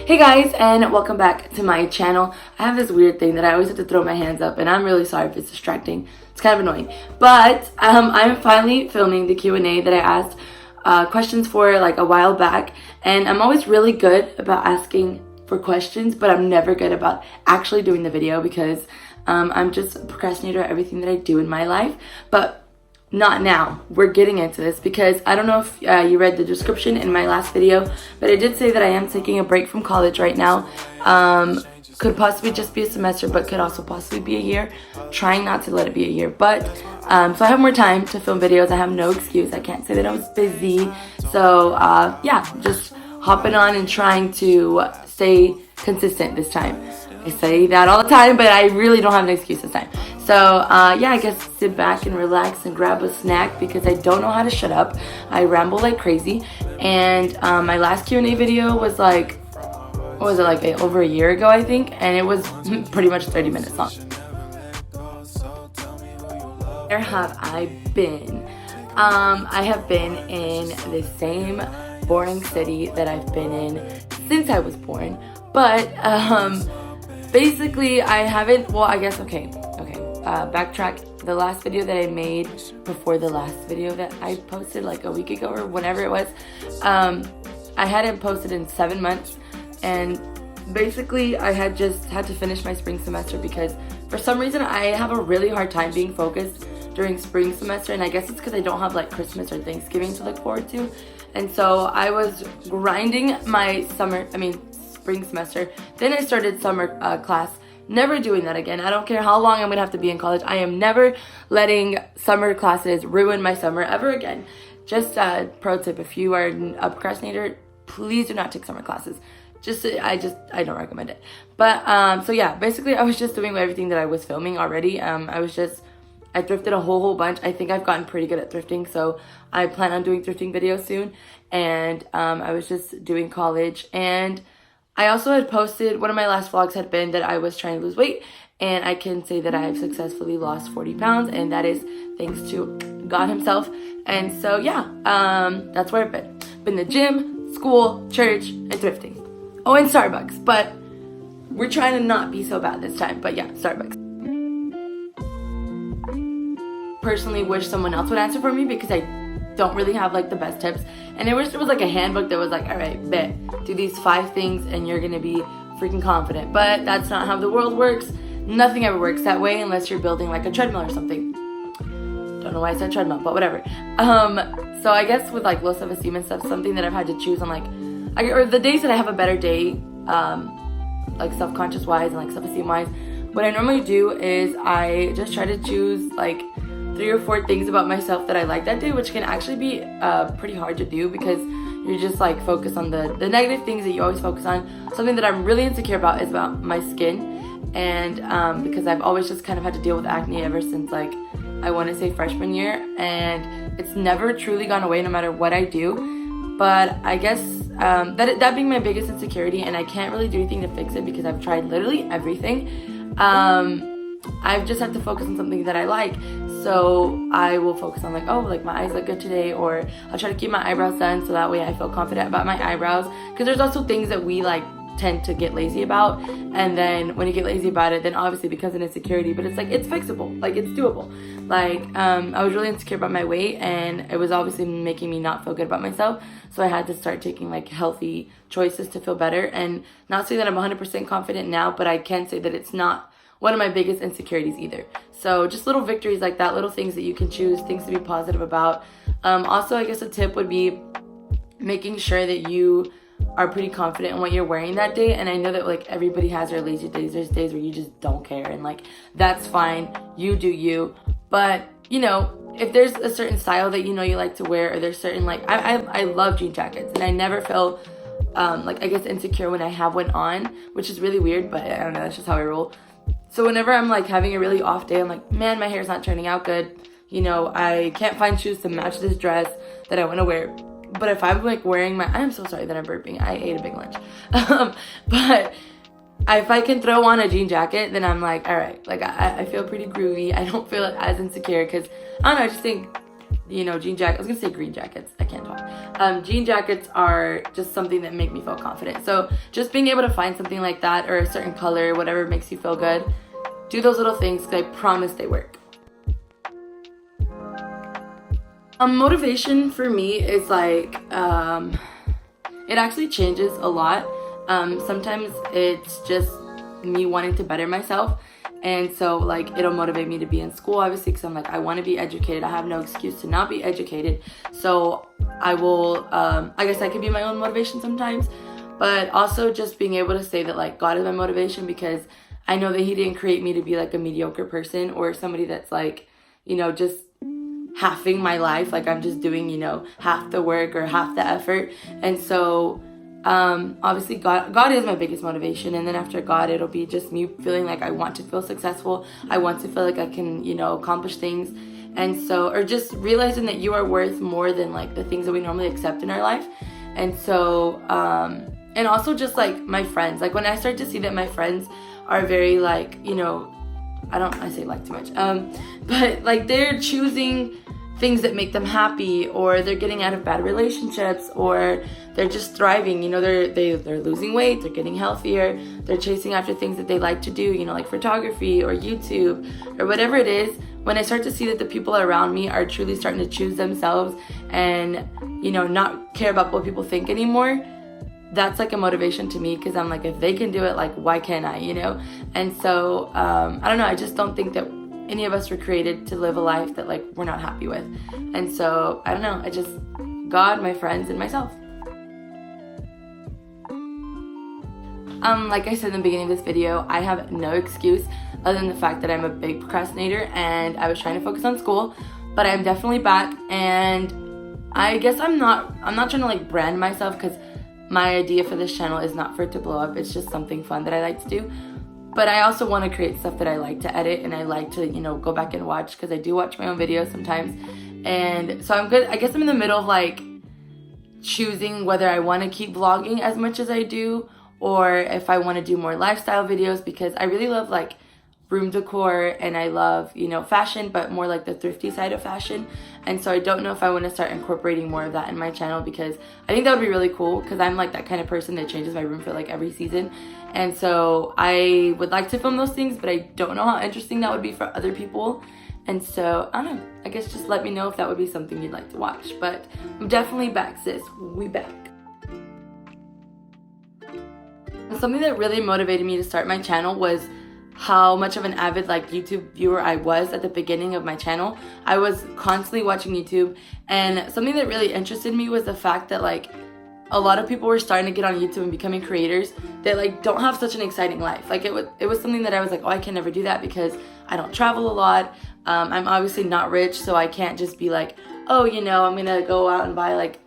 Hey guys, and welcome back to my channel. I have this weird thing that I always have to throw my hands up, and I'm really sorry if it's distracting. It's kind of annoying. But I'm finally filming the Q&A that I asked questions for like a while back, and I'm always really good about asking for questions, but I'm never good about actually doing the video because I'm just a procrastinator at everything that I do in my life. But not now. We're getting into this because I don't know if you read the description in my last video, but I did say that I am taking a break from college right now. Could possibly just be a semester, but could also possibly be a year. Trying not to let it be a year, but so I have more time to film videos. I have no excuse. I can't say that I was busy. So yeah, just hopping on and trying to stay consistent this time. I say that all the time, but I really don't have an excuse this time. So yeah, I guess sit back and relax and grab a snack because I don't know how to shut up. I ramble like crazy. And my last Q&A video was like, what was it, like over a year ago, I think? And it was pretty much 30 minutes long. Where have I been? I have been in the same boring city that I've been in since I was born. But basically, I haven't, well, I guess, okay, backtrack. The last video that I made before the last video that I posted like a week ago or whenever it was, I hadn't posted in 7 months, and basically I had just had to finish my spring semester because for some reason I have a really hard time being focused during spring semester, and I guess it's because I don't have like Christmas or Thanksgiving to look forward to, and so I was grinding my spring semester. Then I started summer class. Never doing that again. I don't care how long I'm gonna have to be in college. I am never letting summer classes ruin my summer ever again. Just a pro tip: if you are a procrastinator, please do not take summer classes. I don't recommend it. But so yeah, basically I was just doing everything that I was filming already. I thrifted a whole bunch. I think I've gotten pretty good at thrifting, so I plan on doing thrifting videos soon. And I was just doing college, and I also had posted, one of my last vlogs had been that I was trying to lose weight, and I can say that I have successfully lost 40 pounds, and that is thanks to God himself. And so yeah, that's where I've been. Been the gym, school, church, and thrifting. Oh, and Starbucks, but we're trying to not be so bad this time. But yeah, Starbucks. Personally wish someone else would answer for me because I don't really have like the best tips, and it was like a handbook that was like, all right, bet, do these 5 things and you're gonna be freaking confident. But that's not how the world works. Nothing ever works that way unless you're building like a treadmill or something. Don't know why I said treadmill, but whatever. So I guess with like low self-esteem and stuff, something that I've had to choose on like, or the days that I have a better day, like self-conscious wise and like self-esteem wise, what I normally do is I just try to choose like 3 or 4 things about myself that I like that day, which can actually be pretty hard to do because you're just like focused on the negative things that you always focus on. Something that I'm really insecure about is about my skin, and because I've always just kind of had to deal with acne ever since like I want to say freshman year, and it's never truly gone away no matter what I do. But I guess that being my biggest insecurity, and I can't really do anything to fix it because I've tried literally everything. I've just had to focus on something that I like. So I will focus on like, oh, like my eyes look good today, or I'll try to keep my eyebrows done so that way I feel confident about my eyebrows. Because there's also things that we like tend to get lazy about, and then when you get lazy about it, then obviously it becomes an insecurity, but it's like, it's fixable, like it's doable. Like I was really insecure about my weight, and it was obviously making me not feel good about myself, so I had to start taking like healthy choices to feel better. And not say that I'm 100% confident now, but I can say that it's not one of my biggest insecurities either. So just little victories like that, little things that you can choose, things to be positive about. Also, I guess a tip would be making sure that you are pretty confident in what you're wearing that day. And I know that like everybody has their lazy days. There's days where you just don't care, and like that's fine. You do you. But you know, if there's a certain style that you know you like to wear, or there's certain like I love jean jackets, and I never feel like I guess insecure when I have one on, which is really weird, but I don't know, that's just how I roll. So whenever I'm like having a really off day, I'm like, man, my hair's not turning out good. You know, I can't find shoes to match this dress that I want to wear. But if I'm like wearing I'm so sorry that I'm burping. I ate a big lunch. But if I can throw on a jean jacket, then I'm like, all right, like I feel pretty groovy. I don't feel as insecure because I don't know, I just think you know, jean jacket. I was gonna say green jackets. I can't talk. Jean jackets are just something that make me feel confident. So just being able to find something like that, or a certain color, whatever makes you feel good, do those little things, because I promise they work. Motivation for me is like, it actually changes a lot. Sometimes it's just me wanting to better myself. And so like it'll motivate me to be in school, obviously, because I'm like, I want to be educated. I have no excuse to not be educated. So I will, I guess I could be my own motivation sometimes, but also just being able to say that like God is my motivation, because I know that he didn't create me to be like a mediocre person or somebody that's like, you know, just halving my life. Like I'm just doing, you know, half the work or half the effort. And so obviously God is my biggest motivation, and then after God it'll be just me feeling like I want to feel successful. I want to feel like I can, you know, accomplish things. And so, or just realizing that you are worth more than like the things that we normally accept in our life. And so and also just like my friends, like when I start to see that my friends are very like, you know, I say like too much, but like they're choosing things that make them happy, or they're getting out of bad relationships, or they're just thriving, you know, they're losing weight, they're getting healthier, they're chasing after things that they like to do, you know, like photography or YouTube or whatever it is. When I start to see that the people around me are truly starting to choose themselves and, you know, not care about what people think anymore, that's like a motivation to me, because I'm like, if they can do it, like why can't I, you know? And so I don't know, I just don't think that any of us were created to live a life that like we're not happy with. And so I don't know, I just, God, my friends, and myself. Like I said in the beginning of this video, I have no excuse other than the fact that I'm a big procrastinator and I was trying to focus on school, but I'm definitely back. And I guess I'm not trying to like brand myself, because my idea for this channel is not for it to blow up. It's just something fun that I like to do. But I also want to create stuff that I like to edit and I like to, you know, go back and watch, because I do watch my own videos sometimes. And so I'm good. I guess I'm in the middle of like choosing whether I want to keep vlogging as much as I do, or if I want to do more lifestyle videos, because I really love like room decor and I love, you know, fashion, but more like the thrifty side of fashion. And so I don't know if I want to start incorporating more of that in my channel, because I think that would be really cool, because I'm like that kind of person that changes my room for like every season. And so I would like to film those things, but I don't know how interesting that would be for other people. And so I don't know, I guess just let me know if that would be something you'd like to watch. But I'm definitely back, sis. We back. Something that really motivated me to start my channel was how much of an avid like YouTube viewer I was at the beginning of my channel. I was constantly watching YouTube, and something that really interested me was the fact that like a lot of people were starting to get on YouTube and becoming creators that like don't have such an exciting life. Like it was something that I was like, oh, I can never do that because I don't travel a lot. I'm obviously not rich, so I can't just be like, oh, you know, I'm gonna go out and buy like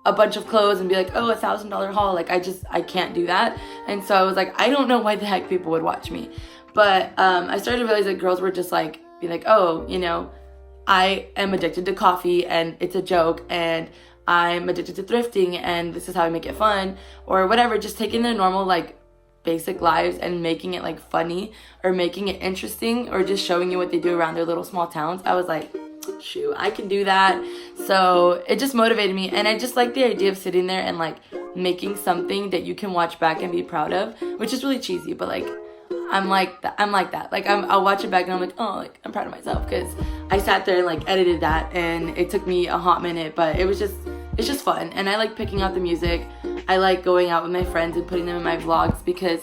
a bunch of clothes and be like, oh, $1,000 haul. Like I can't do that. And so I was like, I don't know why the heck people would watch me. But I started to realize that girls were just like, be like, oh, you know, I am addicted to coffee and it's a joke, and I'm addicted to thrifting and this is how I make it fun, or whatever, just taking their normal like basic lives and making it like funny or making it interesting, or just showing you what they do around their little small towns. I was like, shoot, I can do that. So it just motivated me, and I just like the idea of sitting there and like making something that you can watch back and be proud of, which is really cheesy, but like I'm like that. Like I'll watch it back and I'm like, oh, like I'm proud of myself, because I sat there and like edited that, and it took me a hot minute, but it's just fun. And I like picking out the music. I like going out with my friends and putting them in my vlogs, because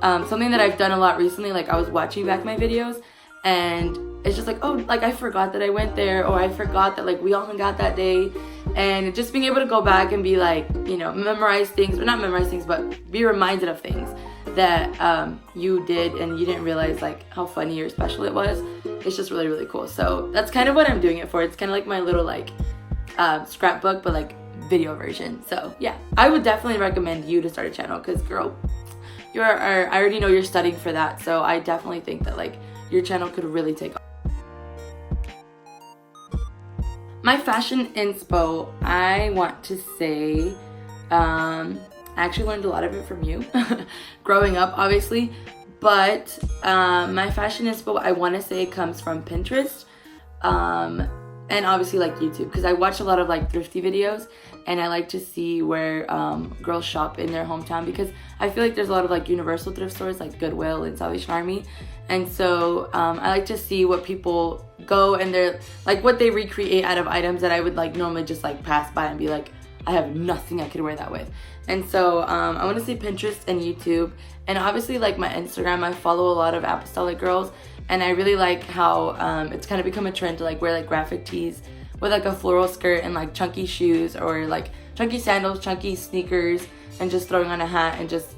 something that I've done a lot recently, like I was watching back my videos and it's just like, oh, like I forgot that I went there, or I forgot that like we all hung out that day. And just being able to go back and be like, you know, memorize things, or not memorize things, but be reminded of things that you did and you didn't realize like how funny or special it was. It's just really, really cool. So that's kind of what I'm doing it for. It's kind of like my little like scrapbook, but like video version. So yeah, I would definitely recommend you to start a channel, because girl, I already know you're studying for that. So I definitely think that like your channel could really take off. My fashion inspo, I want to say, I actually learned a lot of it from you growing up, obviously, but my fashion inspo, I want to say, comes from Pinterest. and obviously like YouTube, because I watch a lot of like thrifty videos, and I like to see where girls shop in their hometown, because I feel like there's a lot of like universal thrift stores like Goodwill and Salvation Army, and so I like to see what people go and they're like what they recreate out of items that I would like normally just like pass by and be like, I have nothing I could wear that with. And so I want to see Pinterest and YouTube, and obviously like my Instagram. I follow a lot of apostolic girls, and I really like how it's kind of become a trend to like wear like graphic tees with like a floral skirt and like chunky shoes, or like chunky sandals, chunky sneakers, and just throwing on a hat and just,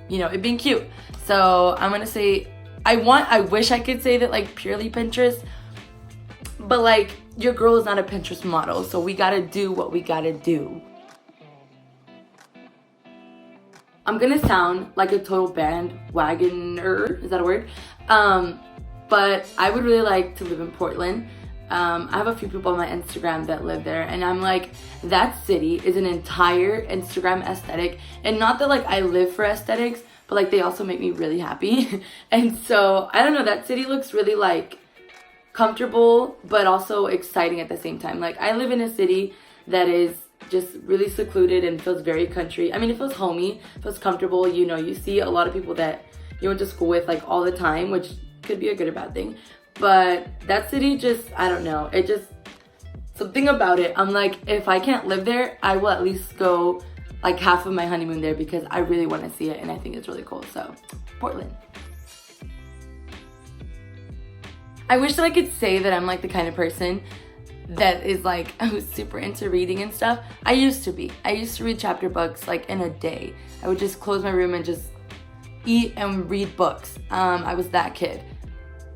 you know, it being cute. So I'm gonna say I wish I could say that like purely Pinterest, but like your girl is not a Pinterest model, so we gotta do what we gotta do. I'm gonna sound like a total bandwagoner, is that a word? But I would really like to live in Portland. I have a few people on my Instagram that live there, and I'm like, that city is an entire Instagram aesthetic. And not that like I live for aesthetics, but like they also make me really happy. And so I don't know, that city looks really like comfortable but also exciting at the same time. Like I live in a city that is just really secluded and feels very country. I mean, it feels homey, feels comfortable. You know, you see a lot of people that you went to school with like all the time, which could be a good or bad thing. But that city just, I don't know, it just, something about it. I'm like, if I can't live there, I will at least go like half of my honeymoon there, because I really want to see it and I think it's really cool. So Portland. I wish that I could say that I'm like the kind of person that is like, who's super into reading and stuff. I used to be. I used to read chapter books like in a day. I would just close my room and just eat and read books. I was that kid.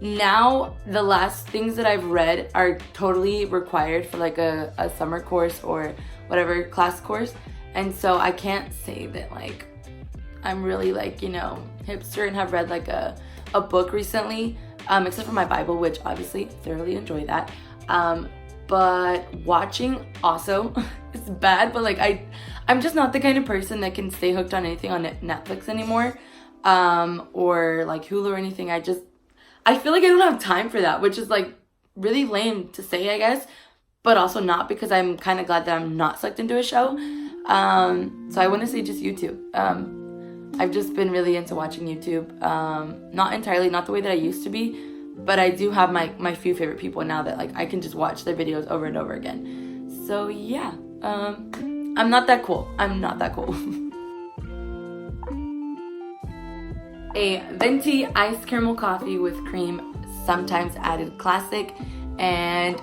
Now, the last things that I've read are totally required for like a summer course or whatever class course. And so I can't say that like I'm really like, you know, hipster and have read like a book recently, except for my Bible, which obviously thoroughly enjoy that. But watching also, it's bad, but like I'm just not the kind of person that can stay hooked on anything on Netflix anymore, or like Hulu or anything. I feel like I don't have time for that, which is like really lame to say, I guess, but also not, because I'm kind of glad that I'm not sucked into a show. So I want to say just YouTube. I've just been really into watching YouTube. Not entirely, not the way that I used to be, but I do have my few favorite people now that like I can just watch their videos over and over again. So yeah, I'm not that cool. I'm not that cool. A venti iced caramel coffee with cream, sometimes added classic, and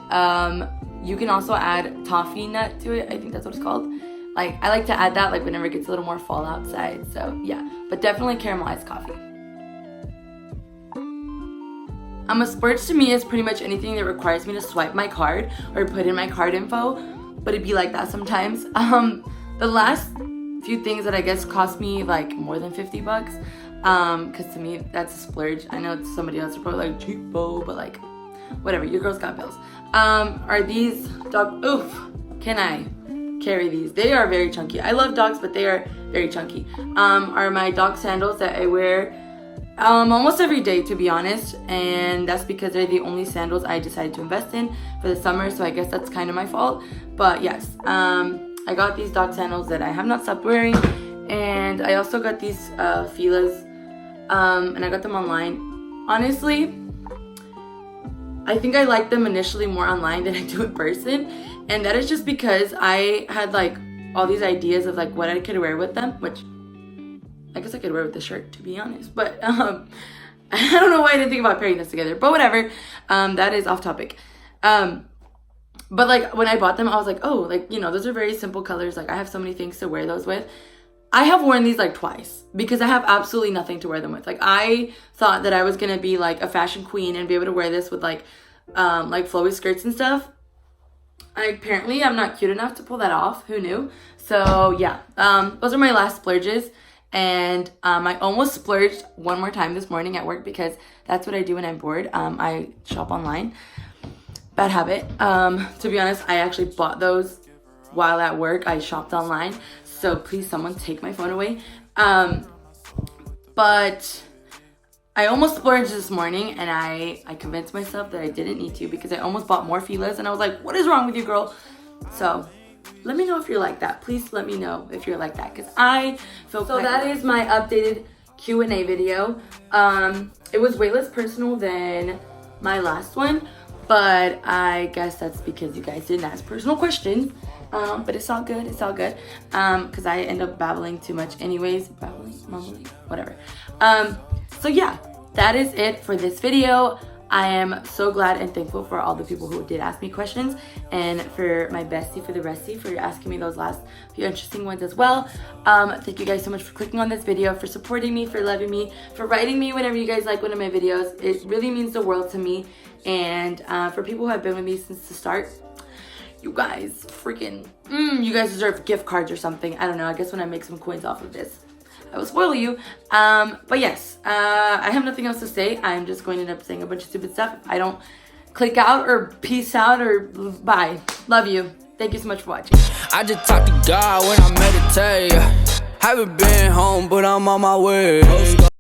you can also add toffee nut to it. I think that's what it's called. Like I like to add that like whenever it gets a little more fall outside. So yeah, but definitely caramelized coffee. A splurge to me is pretty much anything that requires me to swipe my card or put in my card info, but it'd be like that sometimes. The last few things that I guess cost me like more than $50, because to me that's a splurge. I know somebody else is probably like cheapo, but like whatever, your girl's got bills. Are these dog, oof, can I carry these? They are very chunky. I love dogs, but they are very chunky. Are my dog sandals that I wear almost every day, to be honest, and that's because they're the only sandals I decided to invest in for the summer, so I guess that's kind of my fault. But yes, I got these dog sandals that I have not stopped wearing, and I also got these Fila's, and I got them online. Honestly, I think I like them initially more online than I do in person, and that is just because I had like all these ideas of like what I could wear with them, which I guess I could wear with the shirt, to be honest, but I don't know why I didn't think about pairing this together, but whatever. That is off topic. But like when I bought them, I was like, oh, like, you know, those are very simple colors. Like I have so many things to wear those with. I have worn these like twice because I have absolutely nothing to wear them with. Like I thought that I was gonna be like a fashion queen and be able to wear this with like flowy skirts and stuff. Apparently I'm not cute enough to pull that off. Who knew? So yeah, those are my last splurges. And I almost splurged one more time this morning at work, because that's what I do when I'm bored. I shop online. Bad habit. To be honest, I actually bought those while at work. I shopped online. So please, someone take my phone away. But I almost splurged this morning, and I convinced myself that I didn't need to because I almost bought more Fila's, and I was like, what is wrong with you, girl? So let me know if you're like that. Please let me know if you're like that because I feel so. That is my updated Q&A video. It was way less personal than my last one, but I guess that's because you guys didn't ask personal questions. But it's all good, it's all good. Because I end up babbling too much anyways. Babbling, mumbling, whatever. So yeah, that is it for this video. I am so glad and thankful for all the people who did ask me questions, and for my bestie, for the restie, for asking me those last few interesting ones as well. Thank you guys so much for clicking on this video, for supporting me, for loving me, for writing me whenever you guys like one of my videos. It really means the world to me. And for people who have been with me since the start, you guys freaking, you guys deserve gift cards or something. I don't know, I guess when I make some coins off of this, I will spoil you. But yes, I have nothing else to say. I'm just going to end up saying a bunch of stupid stuff if I don't click out or peace out or bye. Love you. Thank you so much for watching. I just talk to God when I meditate. Haven't been home, but I'm on my way.